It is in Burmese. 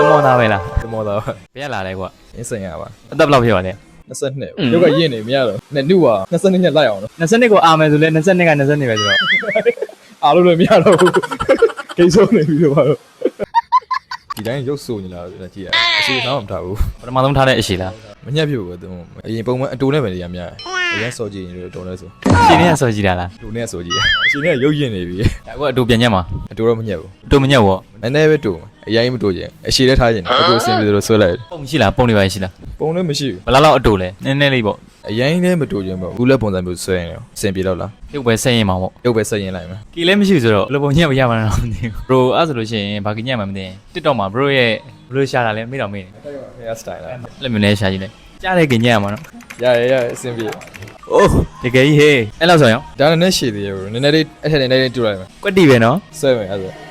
မောသားပဲလား တမောသား ဘယ်လာလဲကွာ အင်းစင်ရပါ အသက်ဘယ်လောက်ဖြစ်ပါလဲ 22ရုပ်ကရင့်နေမရတော့နဲ့နှုတ်ပါ22ညလိုက်အောင်နော် 22ကိုအာမယ်ဆိုလဲ22က22ပဲဆိုတော့ အားလို့လည်းမရတော့ဘူးကိစ္စနေပြီတော့ဒီတိုင်းရုပ်ဆိုနေလားကြည့်ရအစီအဆောင်မထားဘူး ပထမဆုံးထားတဲ့အရှိလား မညက်ပြုတ်ဘူးသူအရင်ပုံမှန်အတူနဲ့ပဲနေရများအရင်စော်ကြည့်ရင်တော်လဲဆို ရှင်းနေဆော်ကြည့်တာလား တူနဲ့စော်ကြည့်အရှင်နဲ့ရုပ်ရင့်နေပြီ အခုအတူပြန်ညက်မှာ အတူတော့မညက်ဘူး အတူမညက်ဘော နည်းနည်းပဲတူအရင်မတူချင်အရှိလည်းထားချင်အတူအဆင်ပြေလို့ဆွဲလိုက် ပုံရှိလားပုံတွေပါရှိလား ပုံလည်းမရှိဘူး ဘယ်လောက်အတူလဲနည်းနည်းလေးပေါ့ အရင်လည်းမတူချင်ပေါ့ဘူးလည်းပုံစံမျိုးဆွဲရင်အဆင်ပြေတော့လား ပြုတ်ပဲဆက်ရင်မှာပေါ့ ရုပ်ပဲဆက်ရင်လိုက်မယ် ကီလည်းမရှိဆိုတော့ဘယ်လိုပုံညက်မရမှာတော့မသိဘူး bro အဲ့ဆိုလို့ရှိရင်ဘာကညက်မှမသိရင် TikTok မှာ bro ရဲ့ဘယ်လိုရှာတာလဲမေးတော့မေးနေ hair style လား လက်မျိုးနဲ့ရှာကြည့်လိုက်ကြားတဲ့ကညက်ရမှာနော် ရအဆင်ပြေ အိုးတကယ်ကြီးဟေးအဲ့လောက်ဆိုရင် ဒါနဲ့ရှည်သေးရဘူးနည်းနည်းလေးအဲ့ထက်နည်းနည်းလေးတူလိုက်မယ် ကွက်တီပဲနော် ဆွဲမယ်အဲ့ဒါ